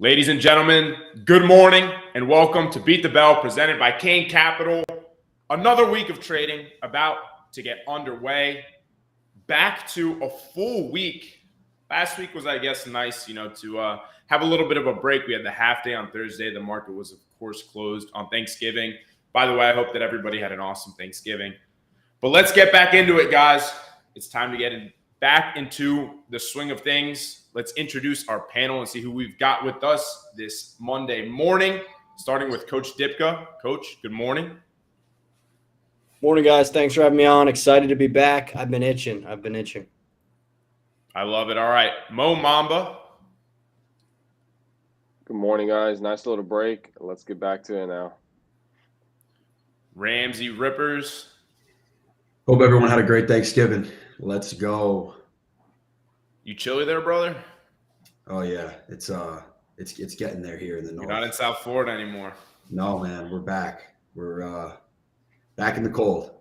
Ladies and gentlemen, good morning and welcome to Beat the Bell presented by Kane Capital. Another week of trading about to get underway. Back to a full week. Last week was, I guess, nice, to have a little bit of a break. We had the half day on Thursday. The market was, of course, closed on Thanksgiving. By the way, I hope that everybody had an awesome Thanksgiving. But let's get back into it, guys. It's time to get back into the swing of things. Let's introduce our panel and see who we've got with us this Monday morning, starting with Coach Dipka. Coach, good morning. Morning, guys. Thanks for having me on. Excited to be back. I've been itching. I love it. All right. Mo Mamba. Good morning, guys. Nice little break. Let's get back to it now. Ramsey Rippers. Hope everyone had a great Thanksgiving. Let's go. You chilly there, brother? Oh yeah, it's getting there here in the north. You're not in South Florida anymore. No, man, we're back. We're back in the cold.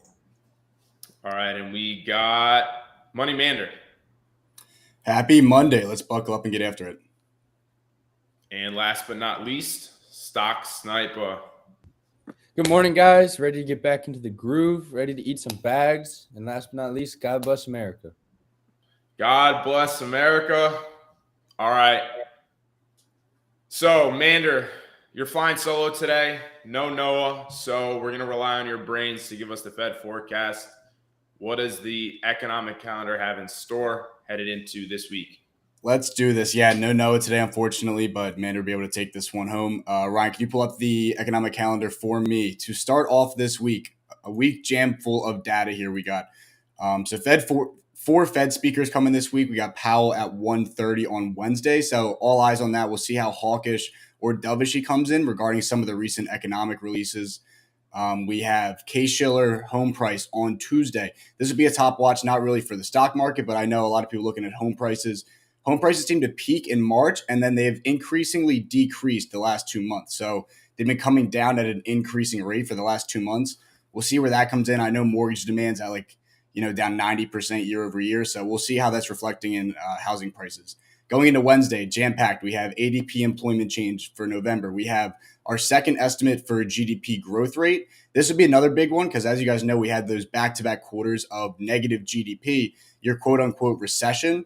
All right, and we got Money Mander. Happy Monday. Let's buckle up and get after it. And last but not least, Stock Sniper. Good morning, guys. Ready to get back into the groove, ready to eat some bags. And last but not least, God bless America. God bless America. All right. So, Mander, you're flying solo today. No Noah. So we're going to rely on your brains to give us the Fed forecast. What does the economic calendar have in store headed into this week? Let's do this. Yeah, no Noah today, unfortunately, but Mander will be able to take this one home. Ryan, can you pull up the economic calendar for me? To start off this week, a week jam full of data here we got. Four Fed speakers coming this week. We got Powell at 1:30 on Wednesday. So all eyes on that. We'll see how hawkish or dovish he comes in regarding some of the recent economic releases. We have Case-Shiller home price on Tuesday. This would be a top watch, not really for the stock market, but I know a lot of people looking at home prices. Home prices seem to peak in March, and then they've increasingly decreased the last 2 months. So they've been coming down at an increasing rate for the last 2 months. We'll see where that comes in. I know mortgage demand's at down 90% year over year. So we'll see how that's reflecting in housing prices. Going into Wednesday, jam-packed, we have ADP employment change for November. We have our second estimate for GDP growth rate. This would be another big one because, as you guys know, we had those back-to-back quarters of negative GDP, your quote-unquote recession.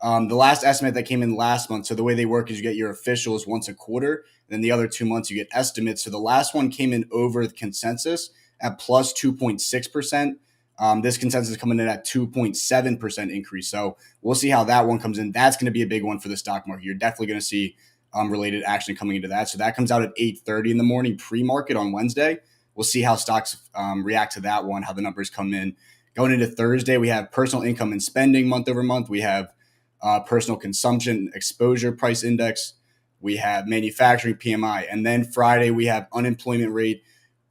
The last estimate that came in last month, so the way they work is you get your officials once a quarter, and then the other 2 months you get estimates. So the last one came in over the consensus at plus 2.6%. This consensus is coming in at 2.7% increase. So we'll see how that one comes in. That's going to be a big one for the stock market. You're definitely going to see related action coming into that. So that comes out at 8:30 in the morning pre-market on Wednesday. We'll see how stocks react to that one, how the numbers come in. Going into Thursday, we have personal income and spending month over month. We have personal consumption exposure price index. We have manufacturing PMI. And then Friday, we have unemployment rate,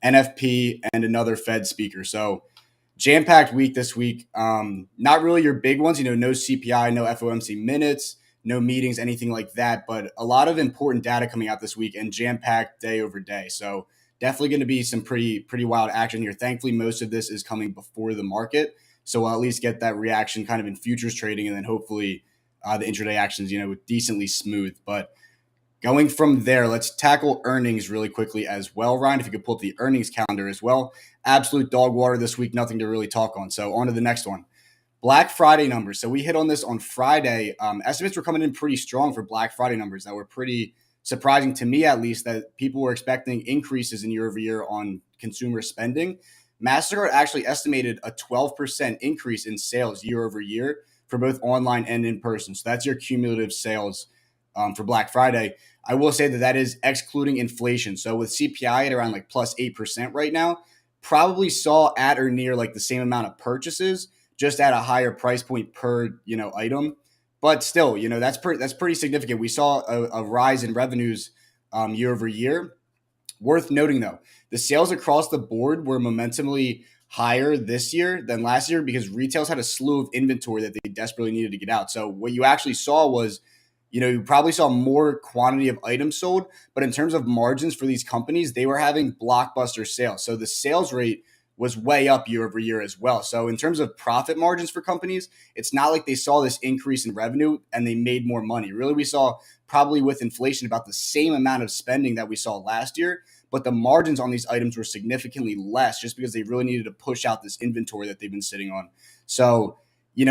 NFP, and another Fed speaker. So jam-packed week this week. Not really your big ones, no CPI, no FOMC minutes, no meetings, anything like that, but a lot of important data coming out this week and jam-packed day over day. So definitely going to be some pretty wild action here. Thankfully, most of this is coming before the market. So we'll at least get that reaction kind of in futures trading, and then hopefully the intraday actions, decently smooth. But going from there, let's tackle earnings really quickly as well. Ryan, if you could pull up the earnings calendar as well. Absolute dog water this week, nothing to really talk on. So on to the next one. Black Friday numbers. So we hit on this on Friday. Estimates were coming in pretty strong for Black Friday numbers that were pretty surprising to me, at least, that people were expecting increases in year over year on consumer spending. MasterCard actually estimated a 12% increase in sales year over year for both online and in person. So that's your cumulative sales for Black Friday. I will say that is excluding inflation. So with CPI at around plus 8% right now, probably saw at or near the same amount of purchases, just at a higher price point per item. But still, that's pretty significant. We saw a rise in revenues year over year. Worth noting though, the sales across the board were momentumly higher this year than last year because retailers had a slew of inventory that they desperately needed to get out. So what you actually saw was, you probably saw more quantity of items sold, but in terms of margins for these companies, they were having blockbuster sales. So the sales rate was way up year over year as well. So in terms of profit margins for companies, it's not like they saw this increase in revenue and they made more money. Really, we saw probably with inflation about the same amount of spending that we saw last year, but the margins on these items were significantly less just because they really needed to push out this inventory that they've been sitting on. So,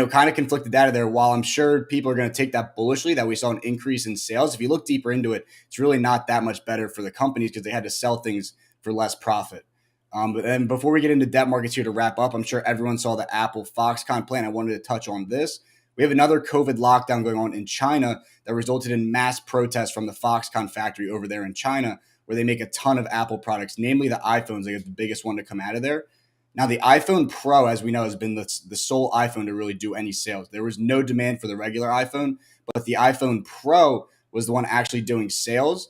kind of conflicted data there. While I'm sure people are going to take that bullishly that we saw an increase in sales, if you look deeper into it, it's really not that much better for the companies because they had to sell things for less profit. But then before we get into debt markets here to wrap up, I'm sure everyone saw the Apple Foxconn plan. I wanted to touch on this. We have another COVID lockdown going on in China that resulted in mass protests from the Foxconn factory over there in China, where they make a ton of Apple products, namely the iPhones. They are the biggest one to come out of there. Now, the iPhone Pro, as we know, has been the sole iPhone to really do any sales. There was no demand for the regular iPhone, but the iPhone Pro was the one actually doing sales.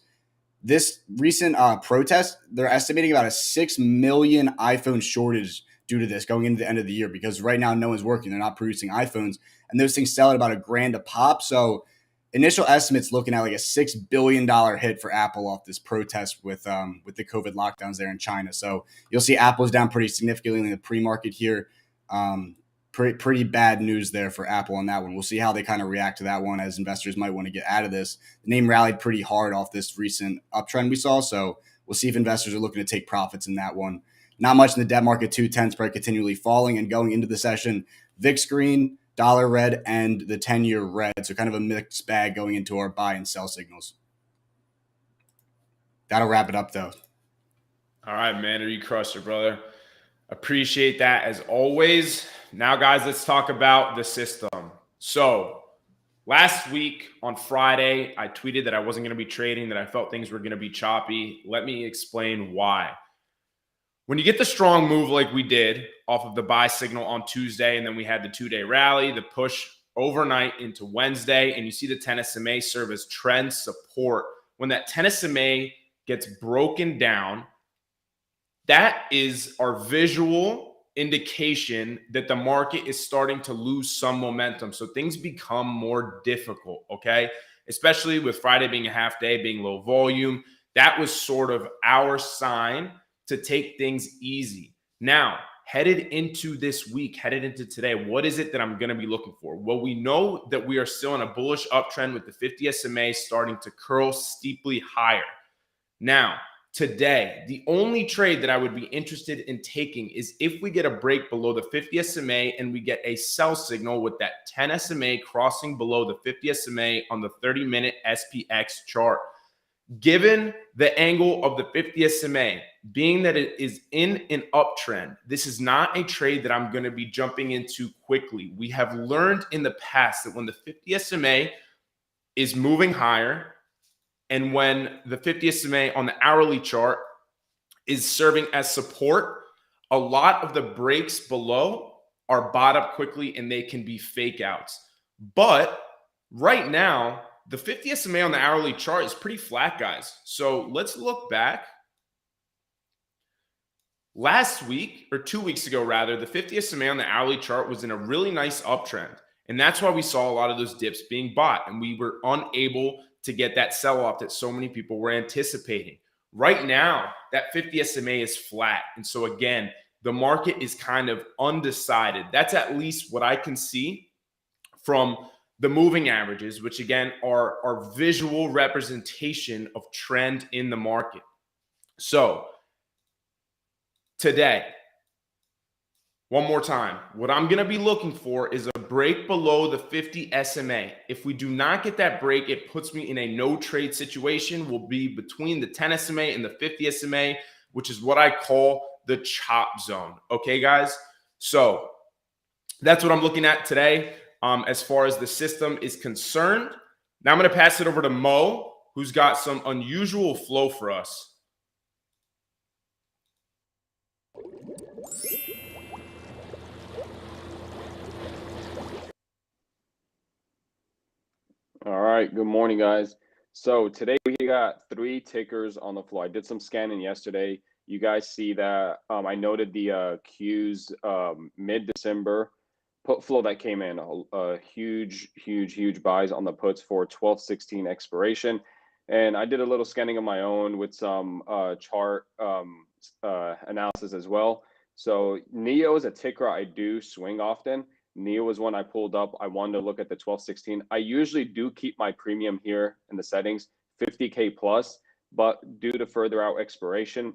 This recent protest, they're estimating about a 6 million iPhone shortage due to this going into the end of the year because right now no one's working. They're not producing iPhones, and those things sell at about $1,000 a pop. So initial estimates looking at like a $6 billion hit for Apple off this protest with the COVID lockdowns there in China. So you'll see Apple's down pretty significantly in the pre-market here. Pretty bad news there for Apple on that one. We'll see how they kind of react to that one, as investors might want to get out of this. The name rallied pretty hard off this recent uptrend we saw, so we'll see if investors are looking to take profits in that one. Not much in the debt market. 210 spread continually falling, and going into the session, VIX green, dollar red, and the 10-year red. So kind of a mixed bag going into our buy and sell signals. That'll wrap it up, though. All right, man. You crushed it, brother. Appreciate that as always. Now, guys, let's talk about the system. So last week on Friday, I tweeted that I wasn't going to be trading, that I felt things were going to be choppy. Let me explain why. When you get the strong move like we did off of the buy signal on Tuesday, and then we had the 2-day rally, the push overnight into Wednesday, and you see the 10 SMA serve as trend support. When that 10 SMA gets broken down, that is our visual indication that the market is starting to lose some momentum. So things become more difficult, okay? Especially with Friday being a half day, being low volume. That was sort of our sign to take things easy. Now, headed into this week, headed into today, what is it that I'm going to be looking for? Well, we know that we are still in a bullish uptrend with the 50 SMA starting to curl steeply higher. Now, today, the only trade that I would be interested in taking is if we get a break below the 50 SMA and we get a sell signal with that 10 SMA crossing below the 50 SMA on the 30-minute SPX chart. Given the angle of the 50 SMA, being that it is in an uptrend, this is not a trade that I'm going to be jumping into quickly. We have learned in the past that when the 50 SMA is moving higher, and when the 50 SMA on the hourly chart is serving as support, a lot of the breaks below are bought up quickly and they can be fake outs. But right now, the 50 SMA on the hourly chart is pretty flat, guys. So let's look back. Last week, or 2 weeks ago rather, the 50 SMA on the hourly chart was in a really nice uptrend. And that's why we saw a lot of those dips being bought, and we were unable to get that sell-off that so many people were anticipating. Right now, that 50 SMA is flat. And so again, the market is kind of undecided. That's at least what I can see from the moving averages, which again are our visual representation of trend in the market. So today, one more time, what I'm going to be looking for is a break below the 50 SMA. If we do not get that break, it puts me in a no trade situation. We'll be between the 10 SMA and the 50 SMA, which is what I call the chop zone. Okay, guys? So that's what I'm looking at today as far as the system is concerned. Now I'm going to pass it over to Mo, who's got some unusual flow for us. All right, good morning, guys. So today we got 3 tickers on the floor. I did some scanning yesterday. You guys see that I noted the Q's mid-December put flow that came in, huge buys on the puts for 12/16 expiration. And I did a little scanning of my own with some chart analysis as well. So NEO is a ticker I do swing often. NEO is one I pulled up. I wanted to look at the 1216. I usually do keep my premium here in the settings, 50K plus, but due to further out expiration,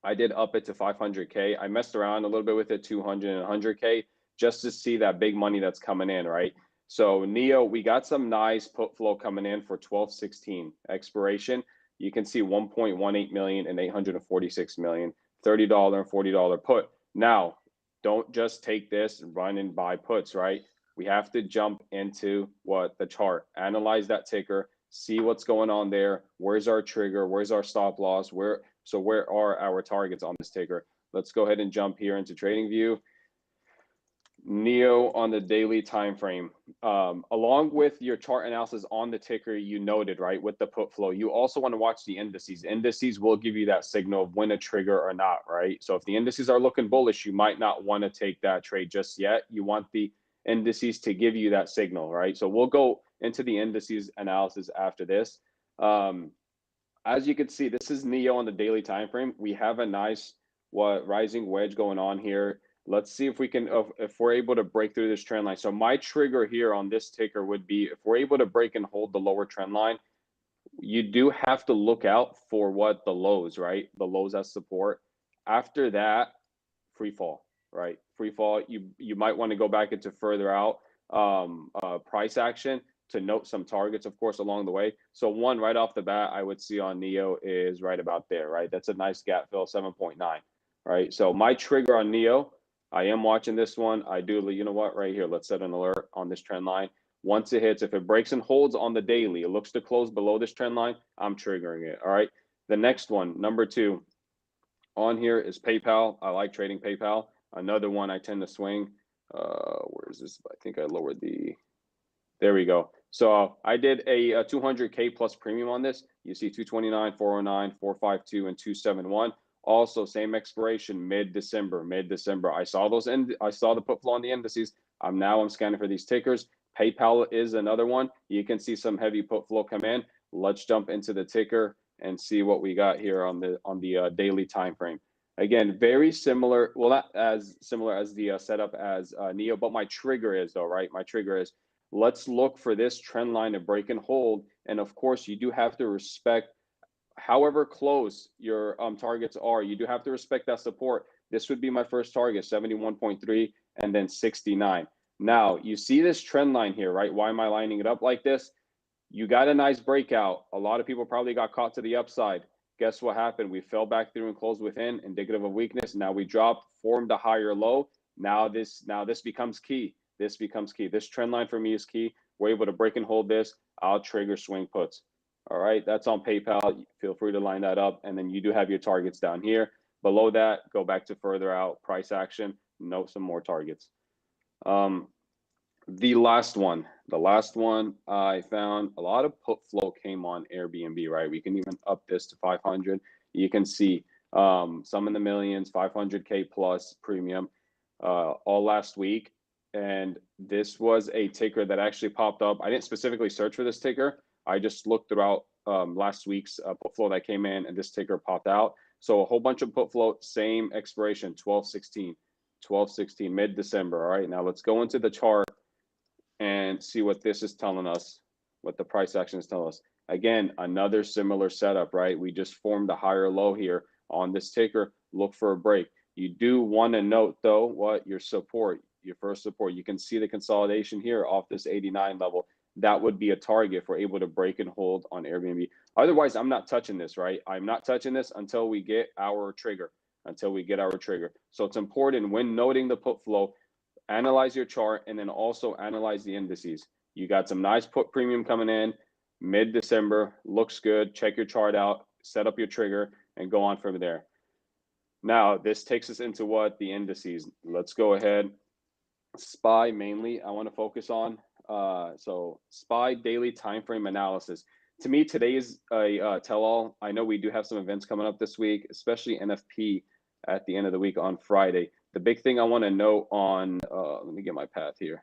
I did up it to 500K. I messed around a little bit with it, 200 and 100K, just to see that big money that's coming in, right? So NEO, we got some nice put flow coming in for 1216 expiration. You can see 1.18 million and 846 million, $30 and $40 put. Now, don't just take this and run and buy puts, right? We have to jump into what the chart, analyze that ticker, see what's going on there. Where's our trigger? Where's our stop loss? Where are our targets on this ticker? Let's go ahead and jump here into trading view. NEO on the daily time frame. Along with your chart analysis on the ticker, you noted, right, with the put flow, you also want to watch the indices. Indices will give you that signal of when a trigger or not, right? So if the indices are looking bullish, you might not want to take that trade just yet. You want the indices to give you that signal, right? So we'll go into the indices analysis after this. As you can see, this is NEO on the daily time frame. We have a nice rising wedge going on here. Let's see if we can, if we're able to break through this trend line. So my trigger here on this ticker would be, if we're able to break and hold the lower trend line, you do have to look out for what the lows, right? The lows as support. After that, free fall, right? Free fall. You might want to go back into further out price action to note some targets, of course, along the way. So one right off the bat, I would see on NEO is right about there, right? That's a nice gap fill, 7.9, right? So my trigger on NEO, I am watching this one. I do, you know what, right here, let's set an alert on this trend line. Once it hits, if it breaks and holds on the daily, it looks to close below this trend line, I'm triggering it, all right? The next one, number 2, on here is PayPal. I like trading PayPal. Another one I tend to swing. Where is this? I think I lowered the, there we go. So I did a 200K plus premium on this. You see 229, 409, 452, and 271. Also, same expiration, mid-December. I saw those, I saw the put flow on the indices. I'm scanning for these tickers. PayPal is another one. You can see some heavy put flow come in. Let's jump into the ticker and see what we got here on the daily time frame. Again, very similar. Well, not as similar as the setup as NEO, but my trigger is though, right? My trigger is, let's look for this trend line to break and hold. And of course, you do have to respect, however close your targets are, you do have to respect that support. This would be my first target, 71.3 and then 69. Now, you see this trend line here, right? Why am I lining it up like this? You got a nice breakout. A lot of people probably got caught to the upside. Guess what happened? We fell back through and closed within, indicative of weakness. Now we dropped, formed a higher low. Now this becomes key. This becomes key. This trend line for me is key. We're able to break and hold this. I'll trigger swing puts. All right, that's on PayPal. Feel free to line that up. And then you do have your targets down here. Below that, go back to further out price action, note some more targets. The last one I found a lot of put flow came on Airbnb, right? We can even up this to 500. You can see some in the millions, 500K plus premium all last week. And this was a ticker that actually popped up. I didn't specifically search for this ticker. I just looked throughout last week's put flow that came in, and this ticker popped out. So a whole bunch of put flow, same expiration, 12/16, mid-December. All right, now let's go into the chart and see what this is telling us, what the price action is telling us. Again, another similar setup, right? We just formed a higher low here on this ticker. Look for a break. You do want to note, though, what your support, your first support. You can see the consolidation here off this 89 level. That would be a target if we're able to break and hold on Airbnb. Otherwise, I'm not touching this, right? I'm not touching this until we get our trigger, So it's important when noting the put flow, analyze your chart, and then also analyze the indices. You got some nice put premium coming in mid-December, looks good. Check your chart out, set up your trigger, and go on from there. Now, this takes us into what? The indices. Let's go ahead. SPY mainly, I want to focus on. So SPY daily time frame analysis. To me, today is a tell-all. I know we do have some events coming up this week, especially NFP at the end of the week on Friday. The big thing I want to note on, let me get my path here,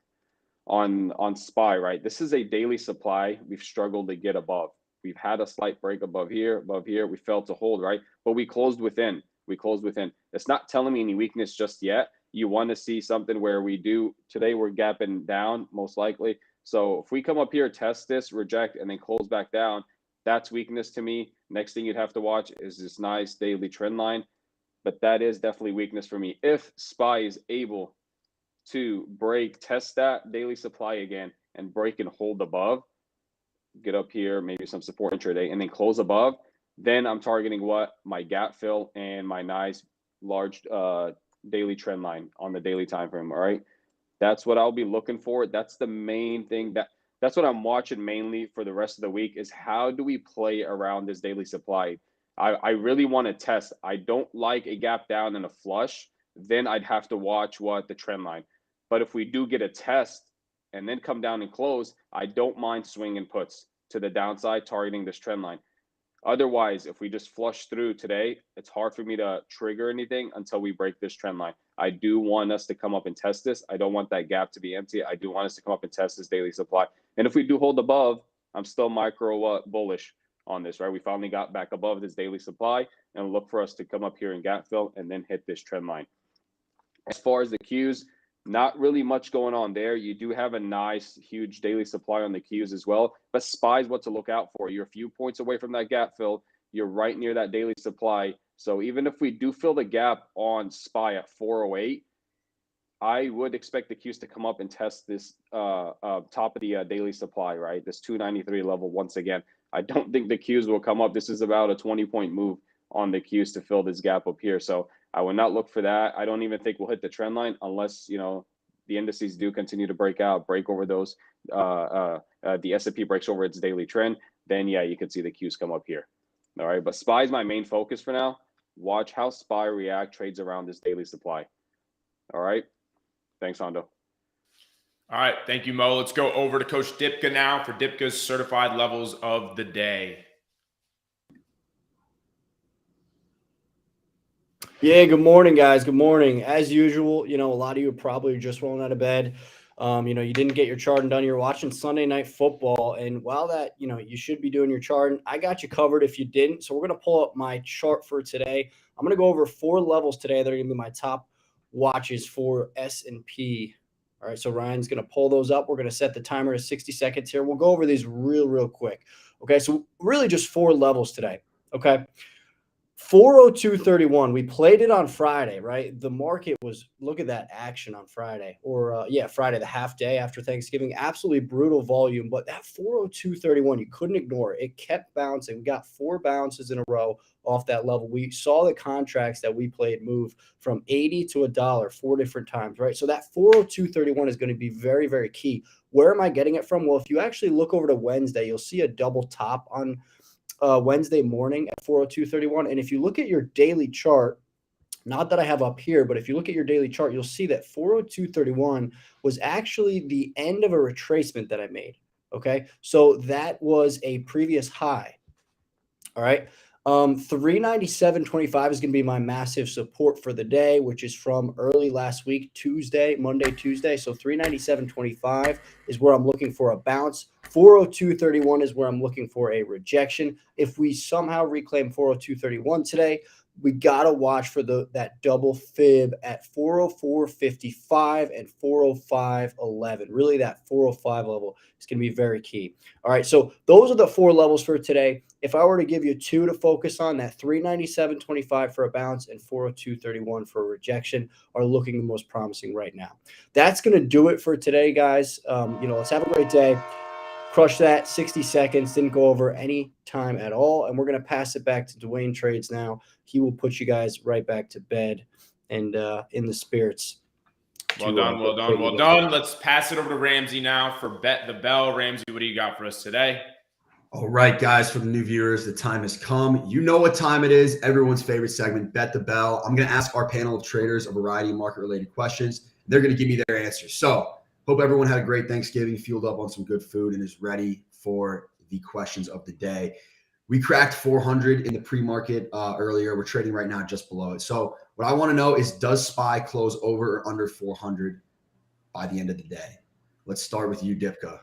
on SPY, right? This is a daily supply we've struggled to get above. We've had a slight break above here. We failed to hold, right? But we closed within. It's not telling me any weakness just yet. You want to see something where today we're gapping down, most likely. So if we come up here, test this, reject, and then close back down, that's weakness to me. Next thing you'd have to watch is this nice daily trend line. But that is definitely weakness for me. If SPY is able to test that daily supply again and break and hold above, get up here, maybe some support intraday, and then close above, then I'm targeting what? My gap fill and my nice large daily trend line on the daily time frame. All right. That's what I'll be looking for. That's the main thing. That's what I'm watching mainly for the rest of the week is how do we play around this daily supply? I really want to test. I don't like a gap down and a flush. Then I'd have to watch the trend line. But if we do get a test and then come down and close, I don't mind swinging puts to the downside, targeting this trend line. Otherwise, if we just flush through today, it's hard for me to trigger anything until we break this trend line. I do want us to come up and test this. I don't want that gap to be empty. I do want us to come up and test this daily supply. And if we do hold above, I'm still micro bullish on this, right? We finally got back above this daily supply and look for us to come up here and gap fill and then hit this trend line. As far as the Qs, not really much going on there. You do have a nice, huge daily supply on the Qs as well, but SPY is what to look out for. You're a few points away from that gap fill. You're right near that daily supply. So even if we do fill the gap on SPY at 408, I would expect the Qs to come up and test this top of the daily supply, right? This 293 level once again. I don't think the Qs will come up. This is about a 20-point move on the Qs to fill this gap up here. So I would not look for that. I don't even think we'll hit the trend line unless, the indices do continue to break over those. The S&P breaks over its daily trend. Then, yeah, you could see the Qs come up here. All right. But SPY is my main focus for now. Watch how SPY trades around this daily supply. All right. Thanks, Hondo. All right. Thank you, Mo. Let's go over to Coach Dipka now for Dipka's certified levels of the day. Yeah, good morning, guys. Good morning. As usual, a lot of you probably are just rolling out of bed. You didn't get your charting done. You're watching Sunday Night Football. And while that, you should be doing your charting, I got you covered if you didn't. So we're going to pull up my chart for today. I'm going to go over 4 levels today that are going to be my top watches for S&P. All right, so Ryan's going to pull those up. We're going to set the timer to 60 seconds here. We'll go over these real quick. Okay, so really just 4 levels today. Okay. 402.31. We played it on Friday, right? The market was, look at that action on Friday, Friday, the half day after Thanksgiving. Absolutely brutal volume, but that 402.31, you couldn't ignore it. It kept bouncing. We got 4 bounces in a row off that level. We saw the contracts that we played move from 80 to $1 4 different times, right? So that 402.31 is going to be very, very key. Where am I getting it from? Well, if you actually look over to Wednesday, you'll see a double top on Wednesday morning at 402.31. And if you look at your daily chart, not that I have up here, but if you look at your daily chart, you'll see that 402.31 was actually the end of a retracement that I made. Okay. So that was a previous high. All right. 397.25 is going to be my massive support for the day, which is from early last week, Monday, Tuesday. So 397.25 is where I'm looking for a bounce. 402.31 is where I'm looking for a rejection. If we somehow reclaim 402.31 today, we got to watch for that double fib at 404.55 and 405.11. Really, that 405 level is going to be very key. All right, so those are the 4 levels for today. If I were to give you 2 to focus on, that 397.25 for a bounce and 402.31 for a rejection are looking the most promising right now. That's going to do it for today, guys. Let's have a great day. Crush that 60 seconds, didn't go over any time at all. And we're going to pass it back to Dwayne Trades now. He will put you guys right back to bed and in the spirits. Well done. Let's pass it over to Ramsey now for Bet the Bell. Ramsey, what do you got for us today? All right, guys, for the new viewers, the time has come. You know what time it is. Everyone's favorite segment, Bet the Bell. I'm going to ask our panel of traders a variety of market-related questions. They're going to give me their answers. So hope everyone had a great Thanksgiving, fueled up on some good food, and is ready for the questions of the day. We cracked 400 in the pre-market earlier. We're trading right now just below it. So what I want to know is, does SPY close over or under 400 by the end of the day? Let's start with you, Dipka.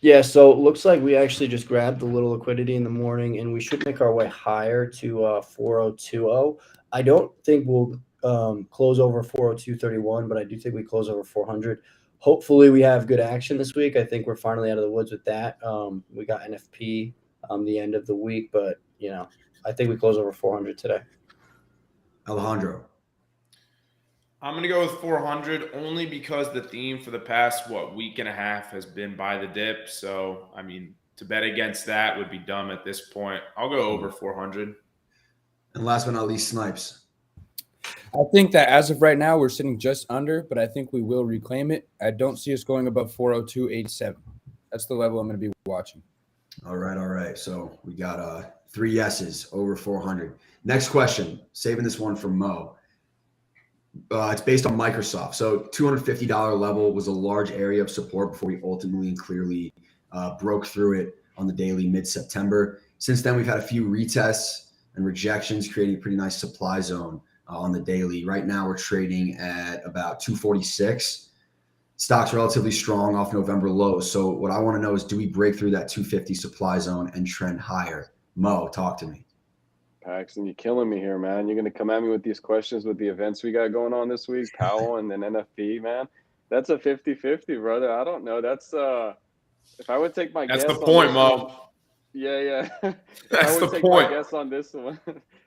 Yeah, so it looks like we actually just grabbed a little liquidity in the morning, and we should make our way higher to 4020. I don't think we'll close over 40231, but I do think we close over 400. Hopefully, we have good action this week. I think we're finally out of the woods with that. We got NFP the end of the week, but I think we close over 400 today. Alejandro. I'm going to go with 400 only because the theme for the past, week and a half has been buy the dip. So, I mean, to bet against that would be dumb at this point. I'll go over 400. And last but not least, Snipes. I think that as of right now, we're sitting just under, but I think we will reclaim it. I don't see us going above 402.87. That's the level I'm going to be watching. All right. So we got 3 yeses over 400. Next question, saving this one for Mo. It's based on Microsoft. So $250 level was a large area of support before we ultimately and clearly broke through it on the daily mid-September. Since then, we've had a few retests and rejections, creating a pretty nice supply zone on the daily. Right now, we're trading at about 246. Stock's relatively strong off November lows. So what I want to know is, do we break through that 250 supply zone and trend higher? Mo, talk to me. Paxton, you're killing me here, man. You're going to come at me with these questions with the events we got going on this week, Powell and then NFP, man. That's a 50-50, brother. I don't know. That's if I would take my guess. That's the point, Mo. Yeah. That's the take point. my guess on this one.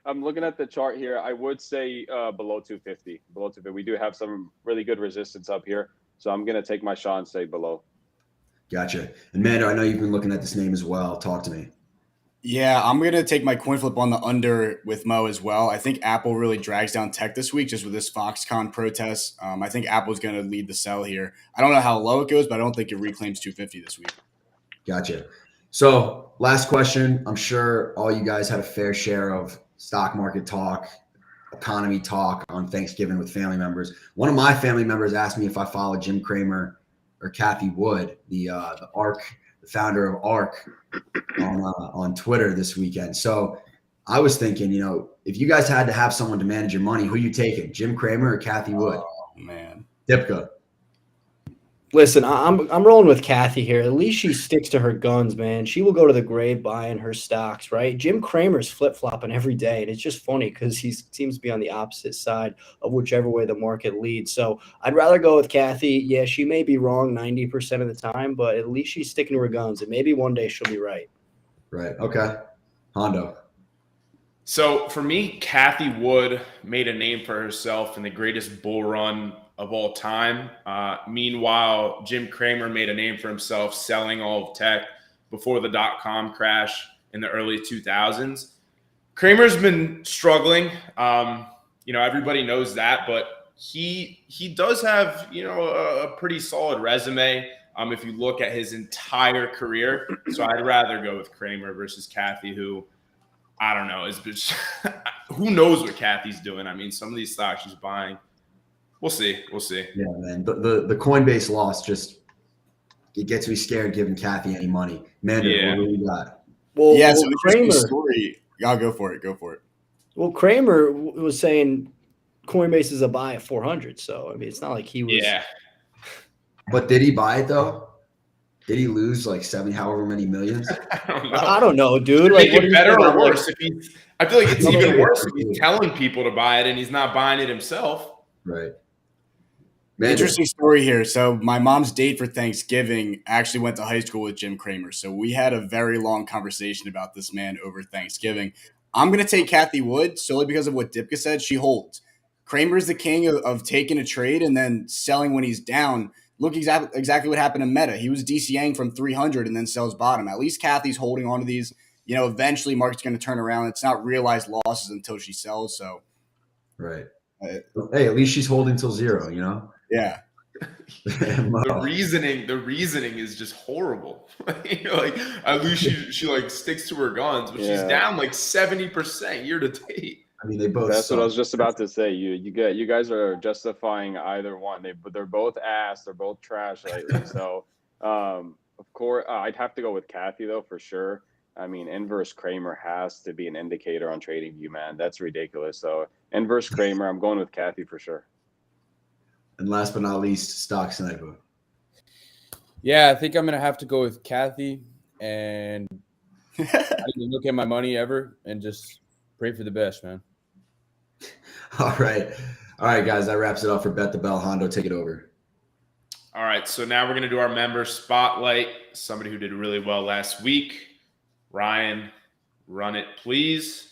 I'm looking at the chart here. I would say below 250. Below 250. We do have some really good resistance up here. So I'm going to take my shot and say below. Gotcha. And Mando, I know you've been looking at this name as well. Talk to me. Yeah, I'm going to take my coin flip on the under with Mo as well. I think Apple really drags down tech this week just with this Foxconn protest. I think Apple's going to lead the sell here. I don't know how low it goes, but I don't think it reclaims 250 this week. Gotcha. So last question. I'm sure all you guys had a fair share of stock market talk, economy talk on Thanksgiving with family members. One of my family members asked me if I follow Jim Cramer or Kathy Wood, the founder of ARK, on Twitter this weekend. So I was thinking, if you guys had to have someone to manage your money, who you taking, Jim Cramer or Kathy Wood? Oh, man. Dipka. Listen, I'm rolling with Kathy here. At least she sticks to her guns, man. She will go to the grave buying her stocks, right? Jim Cramer's flip-flopping every day, and it's just funny because he seems to be on the opposite side of whichever way the market leads. So I'd rather go with Kathy. Yeah, she may be wrong 90% of the time, but at least she's sticking to her guns, and maybe one day she'll be right. Right. Okay. Hondo. So for me, Kathy Wood made a name for herself in the greatest bull run of all time. Meanwhile, Jim Cramer made a name for himself selling all of tech before the dot-com crash in the early 2000s. Cramer's been struggling. Everybody knows that, but he does have, a pretty solid resume if you look at his entire career. So I'd rather go with Cramer versus Kathy, who I don't know, who knows what Kathy's doing. I mean, some of these stocks she's buying. We'll see. Yeah, man. The Coinbase loss it gets me scared giving Kathy any money. Mando, what do we got? Well, Yeah, well, so Cramer. story. I'll go for it. Well, Cramer was saying Coinbase is a buy at 400. So I mean, it's not like he was. Yeah. But did he buy it though? Did he lose like 70, however many millions? I don't know, dude. Make Like, it better or worse? I feel like it's No, even no, worse if he's telling people to buy it and he's not buying it himself. Right. Interesting story here. So my mom's date for Thanksgiving actually went to high school with Jim Cramer. So we had a very long conversation about this man over Thanksgiving. I'm going to take Kathy Wood solely because of what Dipka said. She holds. Cramer's the king of taking a trade and then selling when he's down. Look exactly what happened to Meta. He was DCAing from 300 and then sells bottom. At least Kathy's holding on to these. Eventually market's going to turn around. It's not realized losses until she sells. So, right. Hey, at least she's holding till zero, Yeah. The reasoning is just horrible. Like at least she like sticks to her guns, but she's down like 70% year to date. I mean, they both. That's suck. what I was just about to say. You guys are justifying either one. They're both ass. They're both trash lately. So, of course, I'd have to go with Kathy though for sure. I mean, inverse Cramer has to be an indicator on TradingView, man. That's ridiculous. So, inverse Cramer, I'm going with Kathy for sure. And last but not least, stock sniper. Yeah, I think I'm going to have to go with Kathy, and I didn't look at my money ever and just pray for the best, man. All right. All right, guys. That wraps it up for Bet the Bell. Hondo, take it over. All right, so now we're going to do our member spotlight. Somebody who did really well last week. Ryan, run it, please.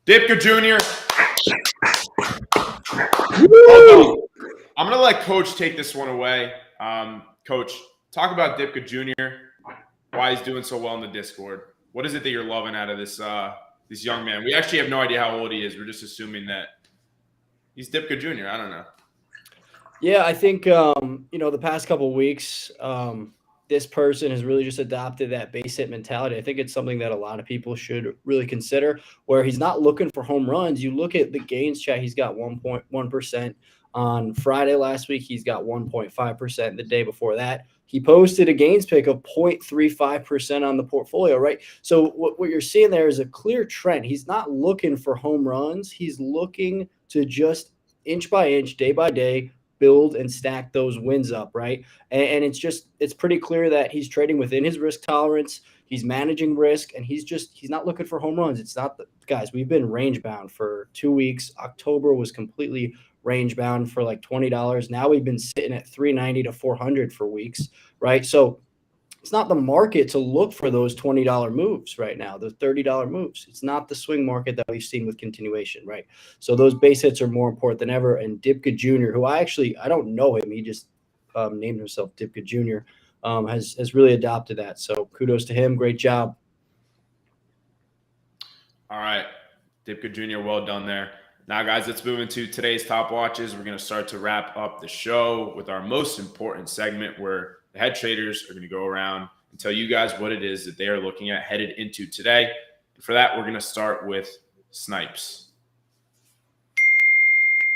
Dipka Jr. I'm going to let Coach take this one away. Coach, talk about Dipka Jr., why he's doing so well in the Discord. What is it that you're loving out of this young man? We actually have no idea how old he is. We're just assuming that he's Dipka Jr. I don't know. Yeah, I think the past couple of weeks, this person has really just adopted that base hit mentality. I think it's something that a lot of people should really consider, where he's not looking for home runs. You look at the gains chat, he's got 1.1%. On Friday last week, he's got 1.5%. The day before that, he posted a gains pick of 0.35% on the portfolio, right? So what you're seeing there is a clear trend. He's not looking for home runs. He's looking to just inch by inch, day by day, build and stack those wins up, right? And it's pretty clear that he's trading within his risk tolerance. He's managing risk, and he's not looking for home runs. It's not guys, we've been range bound for 2 weeks. October was completely range bound for like $20. Now we've been sitting at 390 to 400 for weeks, right? So it's not the market to look for those $20 moves right now, the $30 moves. It's not the swing market that we've seen with continuation, right? So those base hits are more important than ever. And Dipka Jr., who I don't know him. He just named himself Dipka Jr., has really adopted that. So kudos to him. Great job. All right. Dipka Jr., well done there. Now, guys, let's move into today's top watches. We're going to start to wrap up the show with our most important segment where the head traders are going to go around and tell you guys what it is that they are looking at headed into today. And for that, we're going to start with Snipes.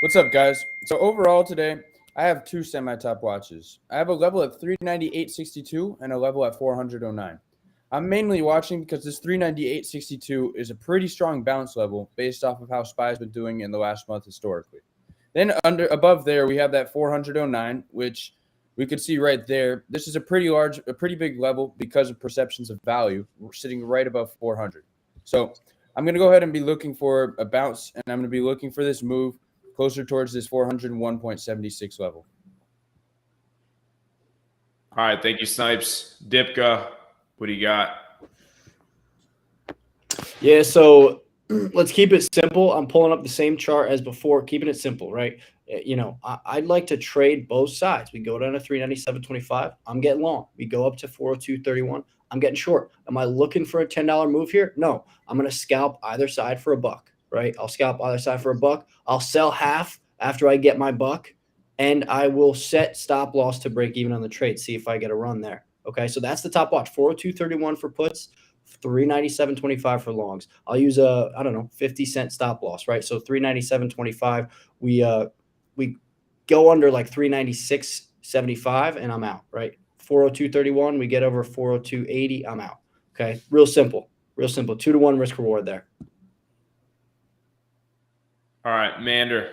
What's up, guys? So overall today, I have two semi-top watches. I have a level at 398.62 and a level at 400.09. I'm mainly watching because this 398.62 is a pretty strong bounce level based off of how SPY's been doing in the last month historically. Then above there, we have that 400.09, which we could see right there. This is a pretty big level because of perceptions of value. We're sitting right above 400. So I'm going to go ahead and be looking for a bounce, and I'm going to be looking for this move closer towards this 401.76 level. All right. Thank you, Snipes. Dipka, what do you got? Yeah, so let's keep it simple. I'm pulling up the same chart as before, keeping it simple, right? I'd like to trade both sides. We go down to 397.25. I'm getting long. We go up to 402.31. I'm getting short. Am I looking for a $10 move here? No. I'm going to scalp either side for a buck, right? I'll scalp either side for a buck. I'll sell half after I get my buck, and I will set stop loss to break even on the trade, see if I get a run there. Okay, so that's the top watch. 402.31 for puts, 397.25 for longs. I'll use a 50-cent stop loss, right? So 397.25. We go under like 396.75 and I'm out, right? 402.31. We get over 402.80. I'm out. Okay, real simple. 2-to-1 risk reward there. All right, Mander.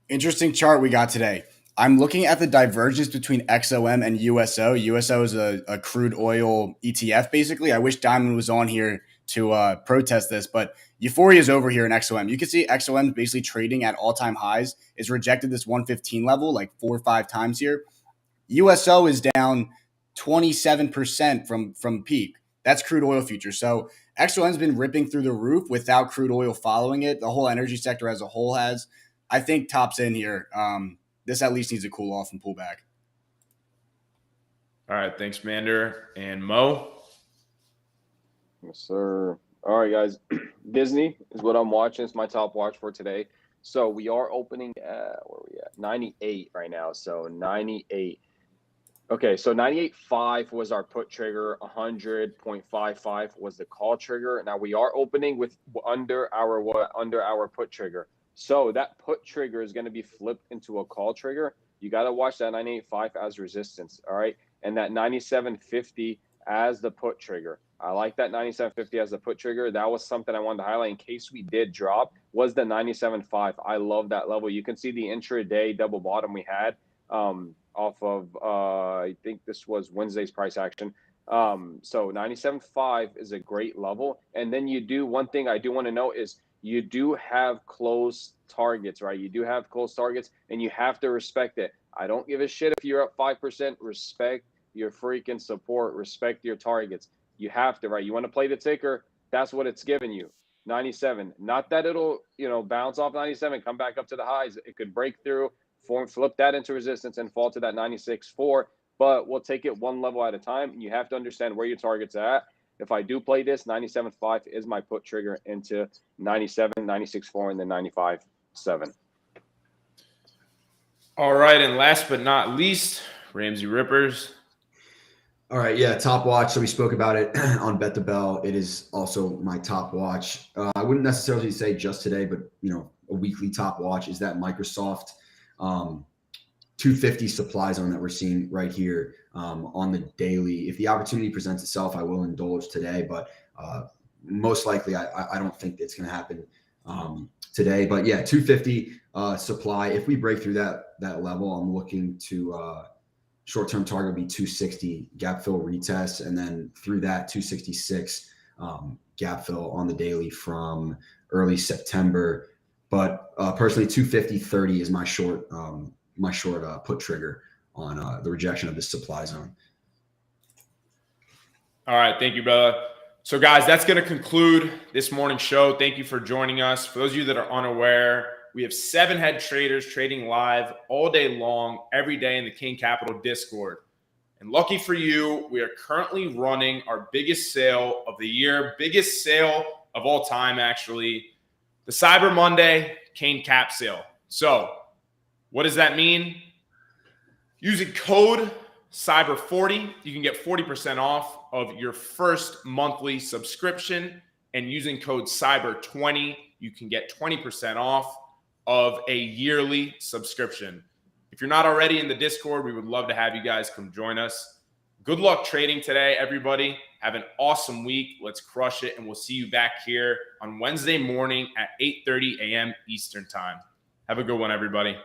Interesting chart we got today. I'm looking at the divergence between XOM and USO. USO is a crude oil ETF, basically. I wish Diamond was on here to protest this, but euphoria is over here in XOM. You can see XOM is basically trading at all-time highs. It's rejected this 115 level like 4 or 5 times here. USO is down 27% from peak. That's crude oil futures. So XOM has been ripping through the roof without crude oil following it. The whole energy sector as a whole has. I think top's in here. This at least needs to cool off and pull back. All right. Thanks, Mander. And Mo? Yes, sir. All right, guys. Disney is what I'm watching. It's my top watch for today. So we are opening at, where are we at? 98 right now. So 98. Okay, so 98.5 was our put trigger. 100.55 was the call trigger. Now we are opening with under our put trigger. So that put trigger is going to be flipped into a call trigger. You got to watch that 98.5 as resistance, all right? And that 97.50 as the put trigger. I like that 97.50 as the put trigger. That was something I wanted to highlight in case we did drop, was the 97.5. I love that level. You can see the intraday double bottom we had off of, I think this was Wednesday's price action. So 97.5 is a great level. And then you do, one thing I do want to note is you do have close targets, right? You do have close targets and you have to respect it. I don't give a shit if you're up 5%, respect your freaking support, respect your targets. You have to, right? You want to play the ticker, that's what it's giving you. 97. Not that it'll, bounce off 97, come back up to the highs. It could break through, flip that into resistance and fall to that 96.4, but we'll take it one level at a time. You have to understand where your target's at. If I do play this, 97.5 is my put trigger into 97, 96.4, and then 95.7. All right, and last but not least, Ramsey Rippers. All right, yeah, top watch. So we spoke about it on Bet the Bell. It is also my top watch. I wouldn't necessarily say just today, but a weekly top watch is that Microsoft 250 supply zone that we're seeing right here on the daily. If the opportunity presents itself, I will indulge today, but most likely I don't think it's going to happen today. But yeah, 250 supply. If we break through that level, I'm looking to short-term target would be 260 gap fill retest, and then through that 266 gap fill on the daily from early September. But personally, 250.30 is my short put trigger on the rejection of this supply zone. All right, thank you, brother. So guys, that's going to conclude this morning's show. Thank you for joining us. For those of you that are unaware, we have 7 head traders trading live all day long, every day in the King Capital Discord. And lucky for you, we are currently running our biggest sale of the year, biggest sale of all time, actually, the Cyber Monday Kane Cap sale. So what does that mean? Using code CYBER40, you can get 40% off of your first monthly subscription. And using code CYBER20, you can get 20% off of a yearly subscription. If you're not already in the Discord, we would love to have you guys come join us. Good luck trading today, everybody. Have an awesome week. Let's crush it. And we'll see you back here on Wednesday morning at 8:30 a.m. Eastern time. Have a good one, everybody.